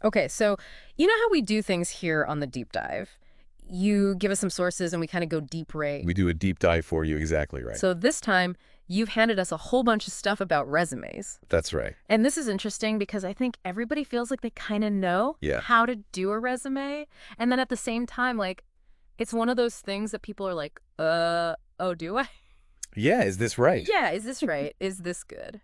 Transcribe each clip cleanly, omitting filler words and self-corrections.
Okay, so you know how we do things here on the deep dive? You give us some sources and we kind of go deep right. We do a deep dive for you. Exactly right. So this time, you've handed us a whole bunch of stuff about resumes. That's right. And this is interesting because I think everybody feels like they kind of know Yeah. how to do a resume. And then at the same time, like, it's one of those things that people are like, oh, do I? Yeah, is this right? Yeah, is this right? Is this good?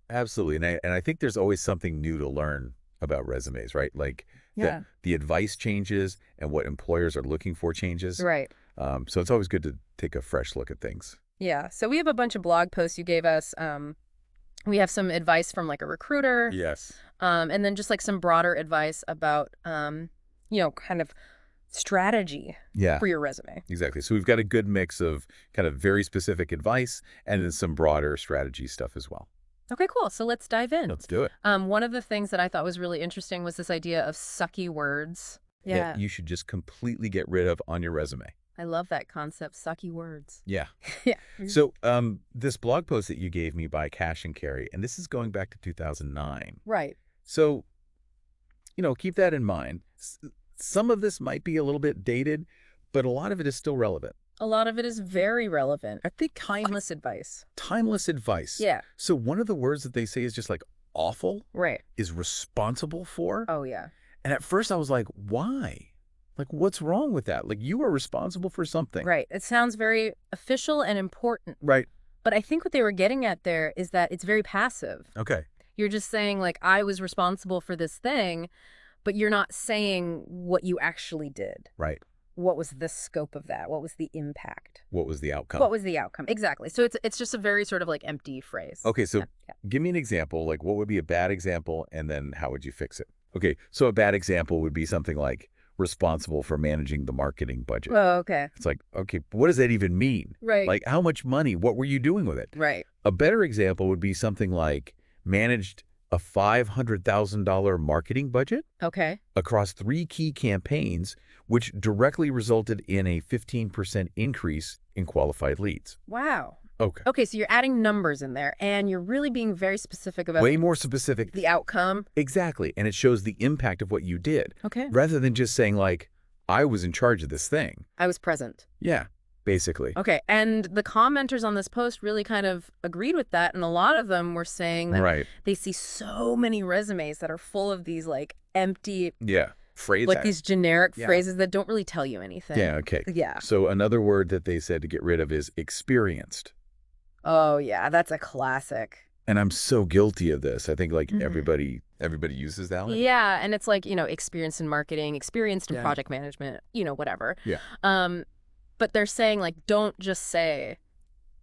Absolutely. And I think there's always something new to learn about resumes, right? Like Yeah. the advice changes and what employers are looking for changes. Right. So it's always good to take a fresh look at things. Yeah. So we have a bunch of blog posts you gave us. We have some advice from like a recruiter. Yes. And then just like some broader advice about, kind of strategy Yeah, for your resume. exactly. So we've got a good mix of kind of very specific advice and then some broader strategy stuff as well. Okay, cool. So let's dive in. Let's do it. One of the things that I thought was really interesting was this idea of sucky words. That you should just completely get rid of on your resume. I love that concept, sucky words. Yeah. Yeah. So this blog post that you gave me by Cash and Carry, and this is going back to 2009. Right. So, keep that in mind. Some of this might be a little bit dated, but a lot of it is still relevant. A lot of it is very relevant. I think Timeless advice. timeless advice. Yeah. So one of the words that they say is just like awful Right. is responsible for. Oh, yeah. And at first I was like, why? Like, what's wrong with that? Like, you are responsible for something. Right. It sounds very official and important. Right. But I think what they were getting at there is that it's very passive. Okay. You're just saying, like, I was responsible for this thing, but you're not saying what you actually did. Right. What was the scope of that? What was the impact? What was the outcome? What was the outcome? Exactly. So it's just a very sort of like empty phrase. Okay, so Yeah. give me an example. Like, what would be a bad example, and then how would you fix it? Okay, so a bad example would be something like responsible for managing the marketing budget. Oh, okay. It's like, okay, what does that even mean? Right. Like, how much money? What were you doing with it? Right. A better example would be something like managed a $500,000 marketing budget Okay. across 3 key campaigns, which directly resulted in a 15% increase in qualified leads. Wow. Okay. Okay, so you're adding numbers in there, and you're really being very specific about Way more specific. the outcome. Exactly. And it shows the impact of what you did, Okay. rather than just saying, like, I was in charge of this thing. I was present. Yeah, basically. Okay, and the commenters on this post really kind of agreed with that, and a lot of them were saying that Right. they see so many resumes that are full of these, like, empty, Yeah. Phrase like that. these generic Yeah. phrases that don't really tell you anything. Yeah, okay. Yeah. So another word that they said to get rid of is experienced. Oh, yeah, that's a classic. And I'm so guilty of this. I think, like, Mhm. everybody uses that one. Yeah, and it's like, experienced in marketing, experienced in Yeah. project management, whatever. Yeah. But they're saying, like, don't just say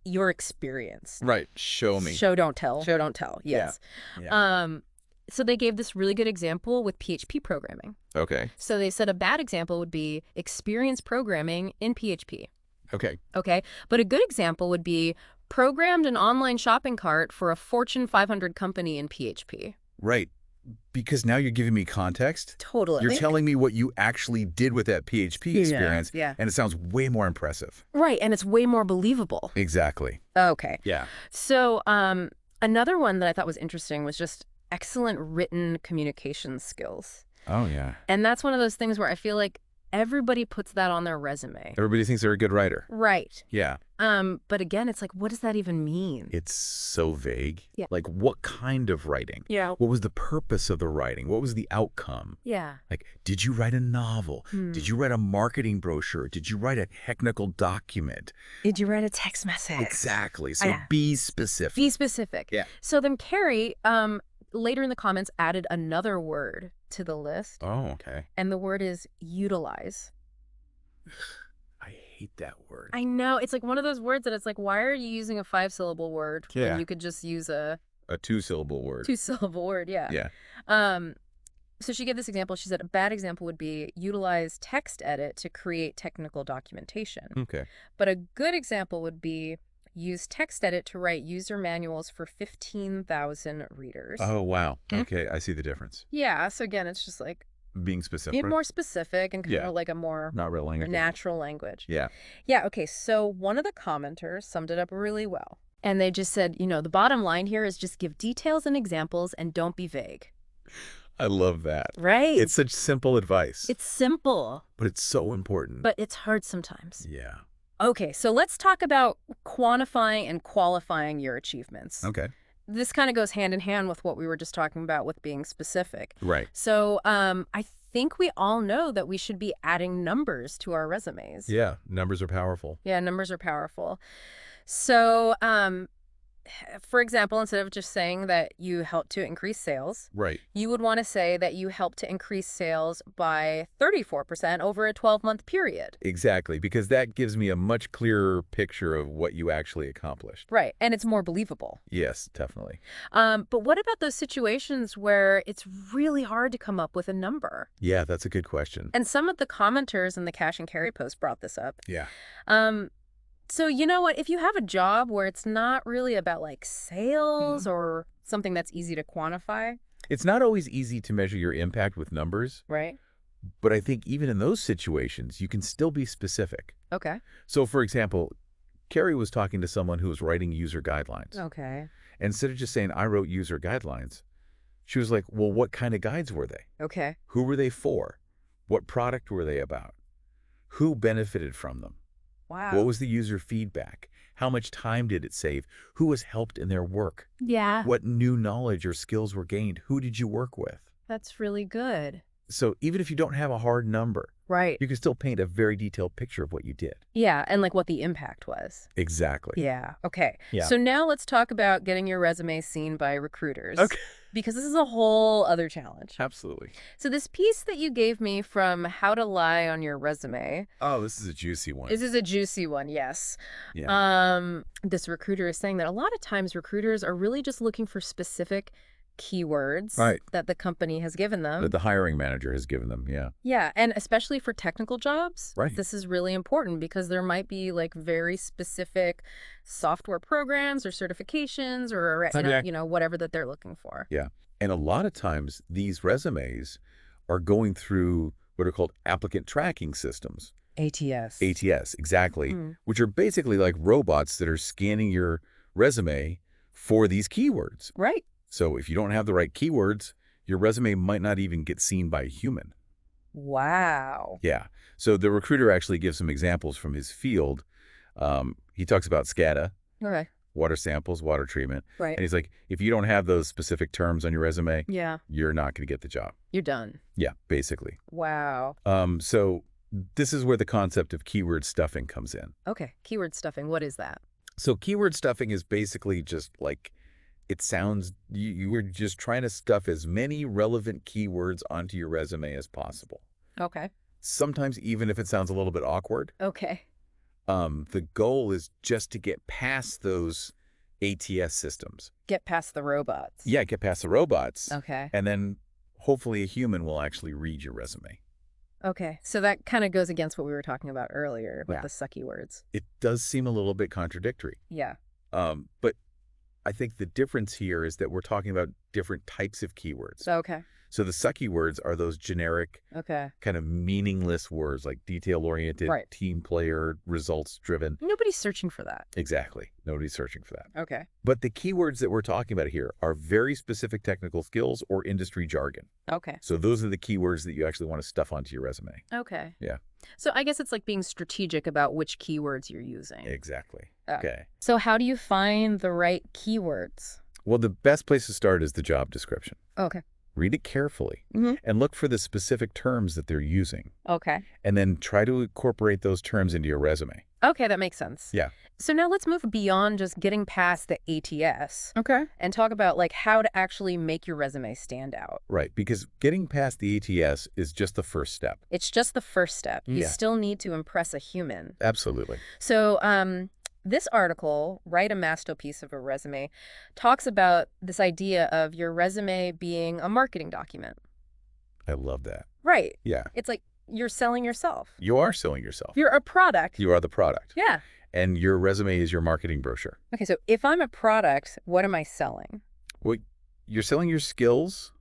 you're experienced. Right. Show me. Show, don't tell. Show, don't tell. Yes. Yeah. So they gave this really good example with PHP programming. Okay. So they said a bad example would be experience programming in PHP. Okay. Okay. But a good example would be programmed an online shopping cart for a Fortune 500 company in PHP. Right. Because now you're giving me context. Totally. You're telling me what you actually did with that PHP experience. Yeah. And it sounds way more impressive. Right. And it's way more believable. Exactly. Okay. Yeah. So another one that I thought was interesting was just excellent written communication skills. Oh, yeah. And that's one of those things where I feel like everybody puts that on their resume. Everybody thinks they're a good writer. Right. Yeah. But again, it's like, what does that even mean? It's so vague. Yeah. Like, what kind of writing? Yeah. What was the purpose of the writing? What was the outcome? Yeah. Like, did you write a novel? Did you write a marketing brochure? Did you write a technical document? Did you write a text message? Exactly. So Yeah. be specific. Be specific. Yeah. So then Carrie, later in the comments, added another word to the list. Oh, okay. And the word is utilize. I hate that word. I know. It's like one of those words that it's like, why are you using a 5-syllable word Yeah. when you could just use a A 2-syllable word. 2-syllable word? Yeah. Yeah. So she gave this example. She said a bad example would be utilize text edit to create technical documentation. Okay. But a good example would be use text edit to write user manuals for 15,000 readers. Oh, wow. Okay. I see the difference. Yeah. So again, it's just like Being specific. get more specific and kind Yeah. of like a more Not real language. natural language. Yeah. Yeah. Okay. So one of the commenters summed it up really well. And they just said, the bottom line here is just give details and examples and don't be vague. I love that. Right. It's such simple advice, It's simple, but it's so important. but it's hard sometimes. Yeah. Okay, so let's talk about quantifying and qualifying your achievements. Okay. This kind of goes hand in hand with what we were just talking about with being specific. Right. So I think we all know that we should be adding numbers to our resumes. Yeah. Numbers are powerful. Yeah, numbers are powerful. So for example, instead of just saying that you helped to increase sales, Right. you would want to say that you helped to increase sales by 34% over a 12-month period. Exactly, because that gives me a much clearer picture of what you actually accomplished. Right, and it's more believable. Yes, definitely. But what about those situations where it's really hard to come up with a number? Yeah, that's a good question. And some of the commenters in the Cash and Carry post brought this up. Yeah. So you know what? If you have a job where it's not really about like sales or something that's easy to quantify. It's not always easy to measure your impact with numbers, Right. but I think even in those situations, you can still be specific. Okay. So, for example, Carrie was talking to someone who was writing user guidelines. Okay. And instead of just saying, I wrote user guidelines, she was like, well, what kind of guides were they? Okay. Who were they for? What product were they about? Who benefited from them? Wow. What was the user feedback? How much time did it save? Who was helped in their work? Yeah. What new knowledge or skills were gained? Who did you work with? That's really good. So even if you don't have a hard number, Right. you can still paint a very detailed picture of what you did. Yeah, and like what the impact was. Exactly. Yeah. Okay. Yeah. So now let's talk about getting your resume seen by recruiters. Okay. Because this is a whole other challenge. Absolutely. So this piece that you gave me from How to Lie on Your Resume. Oh, this is a juicy one. This is a juicy one, yes. Yeah. This recruiter is saying that a lot of times recruiters are really just looking for specific keywords Right. that the company has given them. That the hiring manager has given them, yeah. Yeah, and especially for technical jobs, Right. this is really important because there might be like very specific software programs or certifications or Okay. whatever that they're looking for. Yeah. And a lot of times these resumes are going through what are called applicant tracking systems. ATS. ATS, exactly, Mm. which are basically like robots that are scanning your resume for these keywords. Right. So if you don't have the right keywords, your resume might not even get seen by a human. Wow. Yeah. So the recruiter actually gives some examples from his field. He talks about SCADA, Okay. water samples, water treatment. Right. And he's like, if you don't have those specific terms on your resume, Yeah. you're not going to get the job. You're done. Yeah, basically. Wow. So this is where the concept of keyword stuffing comes in. Okay. Keyword stuffing. What is that? So keyword stuffing is basically just like, it sounds, you were just trying to stuff as many relevant keywords onto your resume as possible. Okay. Sometimes even if it sounds a little bit awkward, Okay. the goal is just to get past those ATS systems. Get past the robots. Yeah, get past the robots. Okay. And then hopefully a human will actually read your resume. Okay. So that kind of goes against what we were talking about earlier with Yeah. the sucky words. It does seem a little bit contradictory. Yeah. But I think the difference here is that we're talking about different types of keywords. Okay. So the sucky words are those generic, Okay. kind of meaningless words like detail-oriented, Right. team player, results-driven. Nobody's searching for that. Exactly. Nobody's searching for that. Okay. But the keywords that we're talking about here are very specific technical skills or industry jargon. Okay. So those are the keywords that you actually want to stuff onto your resume. Okay. Yeah. So I guess it's like being strategic about which keywords you're using. Exactly. Oh. Okay. So how do you find the right keywords? Well, the best place to start is the job description. Okay. Read it carefully Mhm. and look for the specific terms that they're using. Okay. And then try to incorporate those terms into your resume. Okay, that makes sense. Yeah. So now let's move beyond just getting past the ATS Okay. and talk about like how to actually make your resume stand out. Right, because getting past the ATS is just the first step. It's just the first step. You Yeah. still need to impress a human. Absolutely. So this article, Write a Masterpiece of a Resume, talks about this idea of your resume being a marketing document. I love that. Right. Yeah. It's like you're selling yourself. You are selling yourself. You're a product. You are the product. Yeah. And your resume is your marketing brochure. Okay, so if I'm a product, what am I selling? Well, you're selling your skills,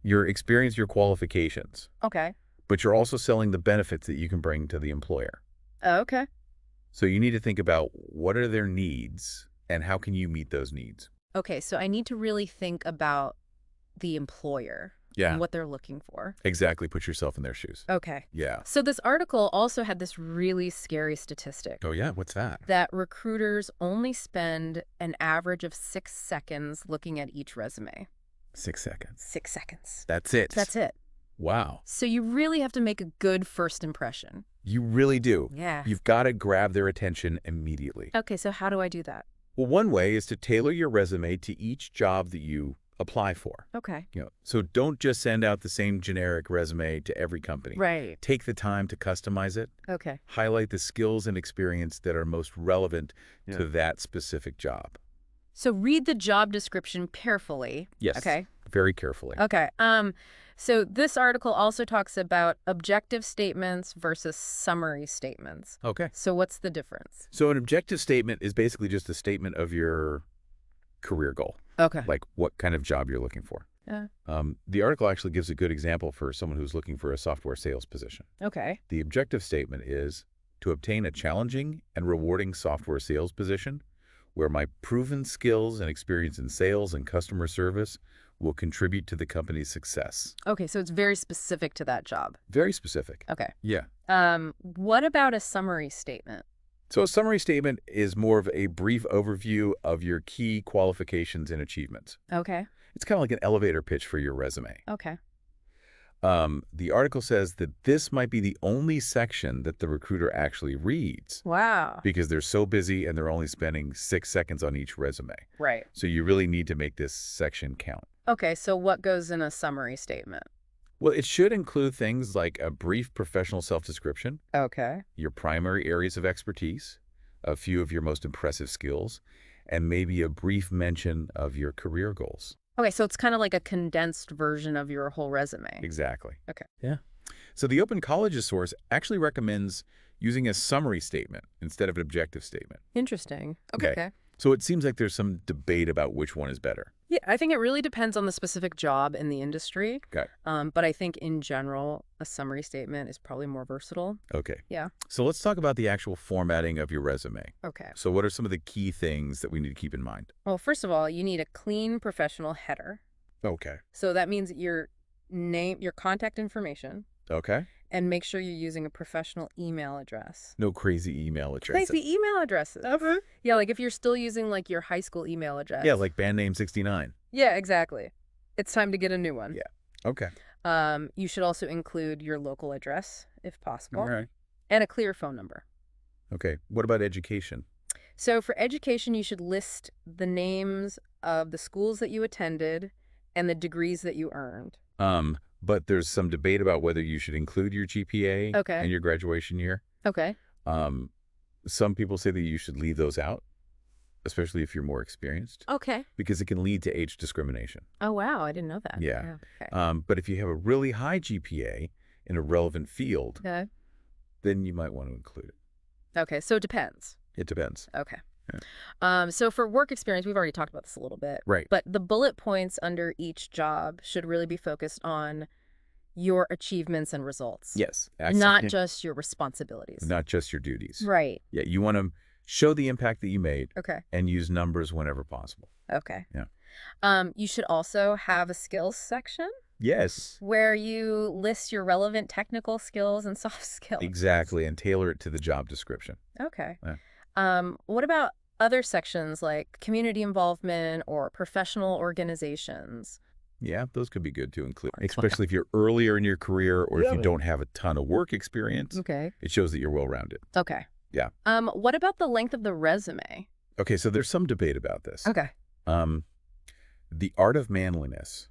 your experience, your qualifications, Okay. but you're also selling the benefits that you can bring to the employer. Okay. So you need to think about what are their needs and how can you meet those needs. Okay, so I need to really think about the employer Yeah, and what they're looking for. exactly. Put yourself in their shoes. Okay. Yeah. So this article also had this really scary statistic Oh, yeah? What's that? that recruiters only spend an average of 6 seconds looking at each resume. 6 seconds. 6 seconds. That's it. That's it. Wow. So you really have to make a good first impression. You really do. Yeah. You've got to grab their attention immediately. Okay, so how do I do that? Well, one way is to tailor your resume to each job that you apply for. Okay. So don't just send out the same generic resume to every company. Right. Take the time to customize it. Okay. Highlight the skills and experience that are most relevant to that specific job. So read the job description carefully. Yes. Okay. Very carefully. Okay. So this article also talks about objective statements versus summary statements. Okay. So what's the difference? So an objective statement is basically just a statement of your career goal, Okay. like what kind of job you're looking for. Yeah. The article actually gives a good example for someone who's looking for a software sales position. Okay. The objective statement is to obtain a challenging and rewarding software sales position where my proven skills and experience in sales and customer service will contribute to the company's success. Okay, so it's very specific to that job. Very specific. Okay. Yeah. What about a summary statement? So a summary statement is more of a brief overview of your key qualifications and achievements. Okay. It's kind of like an elevator pitch for your resume. Okay. The article says that this might be the only section that the recruiter actually reads Wow. because they're so busy and they're only spending 6 seconds on each resume. Right. So you really need to make this section count. Okay, so what goes in a summary statement? Well, it should include things like a brief professional self-description, Okay. your primary areas of expertise, a few of your most impressive skills, and maybe a brief mention of your career goals. Okay, so it's kind of like a condensed version of your whole resume. Exactly. Okay. Yeah. So the Open Colleges source actually recommends using a summary statement instead of an objective statement. Interesting. Okay. So it seems like there's some debate about which one is better. Yeah, I think it really depends on the specific job in the industry. Okay. But I think in general, a summary statement is probably more versatile. Okay. Yeah. So let's talk about the actual formatting of your resume. Okay. So what are some of the key things that we need to keep in mind? Well, first of all, you need a clean professional header. Okay. So that means your name, your contact information, Okay. and make sure you're using a professional email address. No crazy email addresses. Crazy email addresses. Okay. Yeah, like if you're still using like your high school email address. Yeah, like band name 69. Yeah, exactly. It's time to get a new one. Yeah. Okay. You should also include your local address if possible. All right. And a clear phone number. Okay. What about education? So for education, you should list the names of the schools that you attended and the degrees that you earned. But there's some debate about whether you should include your GPA Okay. and your graduation year. Okay. Some people say that you should leave those out, especially if you're more experienced, Okay. because it can lead to age discrimination. Oh, wow. I didn't know that. Yeah. Okay. But if you have a really high GPA in a relevant field, Okay. then you might want to include it. Okay. So it depends. It depends. Okay. Yeah. So for work experience, we've already talked about this a little bit. Right. But the bullet points under each job should really be focused on your achievements and results. Yes. Not just your responsibilities. Not just your duties. Right. Yeah. You want to show the impact that you made Okay. and use numbers whenever possible. Okay. Yeah. You should also have a skills section Yes. where you list your relevant technical skills and soft skills. Exactly. And tailor it to the job description. Okay. Yeah. What about other sections like community involvement or professional organizations? Yeah, those could be good to include, especially if you're earlier in your career or if you don't have a ton of work experience. Okay. It shows that you're well-rounded. Okay. Yeah. What about the length of the resume? Okay, so there's some debate about this. Okay. The Art of Manliness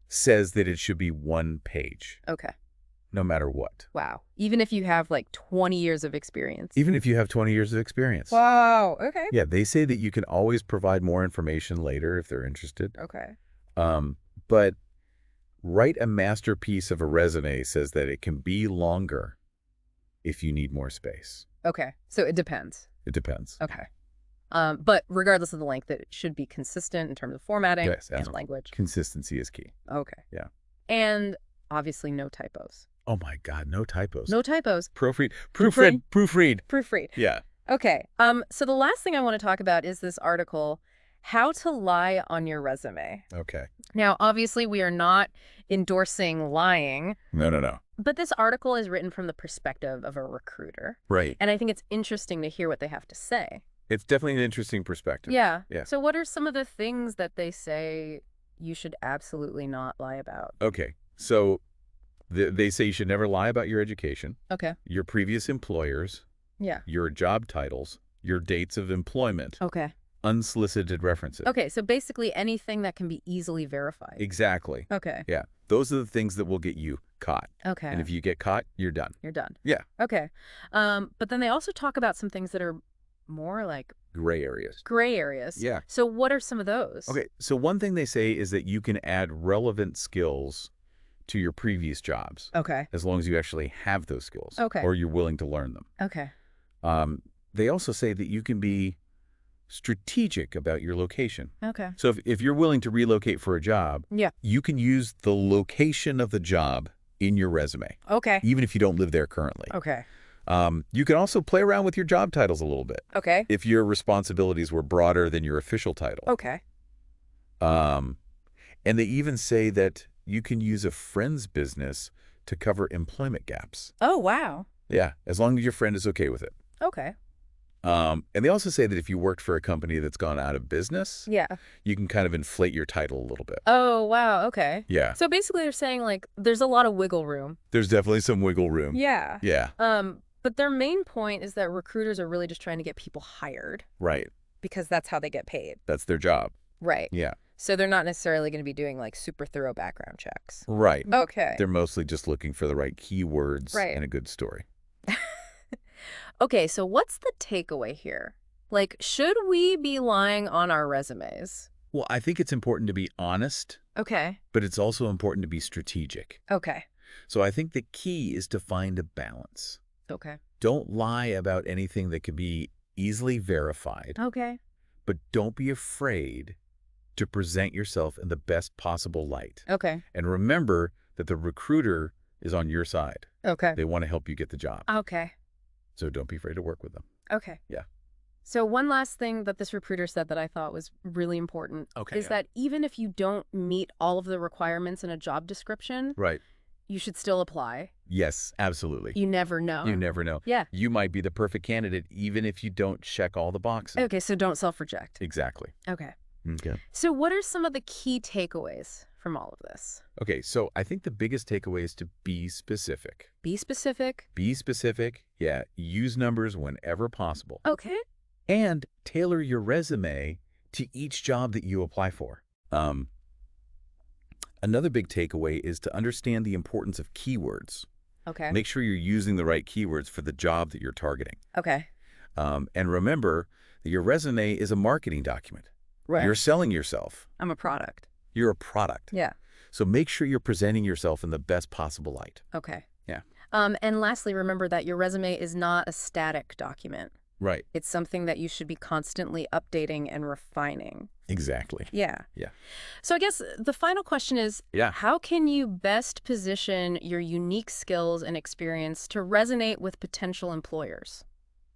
says that it should be 1 page, Okay. no matter what. Wow. Even if you have like 20 years of experience. Even if you have 20 years of experience. Wow. Okay. Yeah, they say that you can always provide more information later if they're interested. Okay. But write a masterpiece of a resume says that it can be longer if you need more space. Okay. So it depends. It depends. Okay. But regardless of the length, it should be consistent in terms of formatting Yes, and language. Consistency is key. Okay. Yeah. And obviously no typos. Oh my God, no typos. No typos. Proofread. Proofread. Proofread. Proofread. Yeah. Okay. So the last thing I want to talk about is this article How to lie on your resume. Okay. Now, obviously, we are not endorsing lying, No, no, no. but this article is written from the perspective of a recruiter. Right. And I think it's interesting to hear what they have to say. It's definitely an interesting perspective. Yeah. Yeah. So what are some of the things that they say you should absolutely not lie about? Okay. So they say you should never lie about your education, Okay. your previous employers, Yeah. your job titles, your dates of employment, Okay. unsolicited references. Okay. So basically anything that can be easily verified. Exactly. Okay. Yeah. Those are the things that will get you caught. Okay. And if you get caught, you're done. You're done. Yeah. Okay. But then they also talk about some things that are more like Gray areas. gray areas. Yeah. So what are some of those? Okay. So one thing they say is that you can add relevant skills to your previous jobs Okay. as long as you actually have those skills. Okay. Or you're willing to learn them. Okay. They also say that you can be strategic about your location. Okay. So if you're willing to relocate for a job, Yeah. you can use the location of the job in your resume, Okay. even if you don't live there currently. Okay. You can also play around with your job titles a little bit Okay. if your responsibilities were broader than your official title. Okay. And they even say that you can use a friend's business to cover employment gaps. Oh, wow. Yeah, as long as your friend is okay with it. Okay. And they also say that if you worked for a company that's gone out of business, Yeah. you can kind of inflate your title a little bit. Oh, wow. Okay. Yeah, So basically they're saying like there's a lot of wiggle room. there's definitely some wiggle room. Yeah. Yeah, But their main point is that recruiters are really just trying to get people hired right. because that's how they get paid. That's their job. Right. Yeah, So they're not necessarily going to be doing like super thorough background checks. right. Okay. They're mostly just looking for the right keywords Right. and a good story. Okay, so what's the takeaway here? Like, should we be lying on our resumes? Well, I think it's important to be honest, Okay. but it's also important to be strategic. Okay. So I think the key is to find a balance. Okay. Don't lie about anything that can be easily verified, Okay. but don't be afraid to present yourself in the best possible light. Okay. And remember that the recruiter is on your side. Okay. They want to help you get the job. Okay. So don't be afraid to work with them. Okay. Yeah. So one last thing that this recruiter said that I thought was really important is that even if you don't meet all of the requirements in a job description, Right. you should still apply. Yes, absolutely. You never know. You never know. Yeah. You might be the perfect candidate even if you don't check all the boxes. Okay, so don't self-reject. Exactly. Okay. Okay. So what are some of the key takeaways from all of this? Okay, so I think the biggest takeaway is to be specific. Be specific. Be specific. Yeah, use numbers whenever possible. Okay. And tailor your resume to each job that you apply for. Another big takeaway is to understand the importance of keywords. Okay. Make sure you're using the right keywords for the job that you're targeting. Okay. And remember that your resume is a marketing document. Right. You're selling yourself. I'm a product. You're a product. Yeah. So make sure you're presenting yourself in the best possible light. Okay. Yeah. And lastly, remember that your resume is not a static document. Right. It's something that you should be constantly updating and refining. Exactly. Yeah. Yeah. So I guess the final question is, Yeah. how can you best position your unique skills and experience to resonate with potential employers?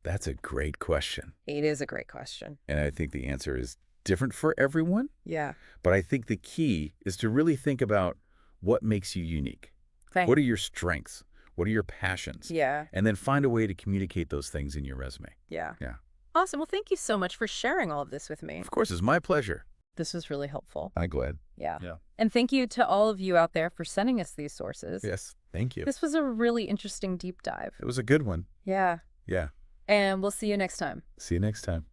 That's a great question. It is a great question. And I think the answer is different for everyone. Yeah. But I think the key is to really think about what makes you unique. Thanks. What are your strengths? What are your passions? Yeah. And then find a way to communicate those things in your resume. Yeah. Yeah. Awesome. Well, thank you so much for sharing all of this with me. Of course, it's my pleasure. This was really helpful. I'm glad. Yeah. Yeah. And thank you to all of you out there for sending us these sources. Yes. Thank you. This was a really interesting deep dive. It was a good one. Yeah. Yeah. And we'll see you next time. See you next time.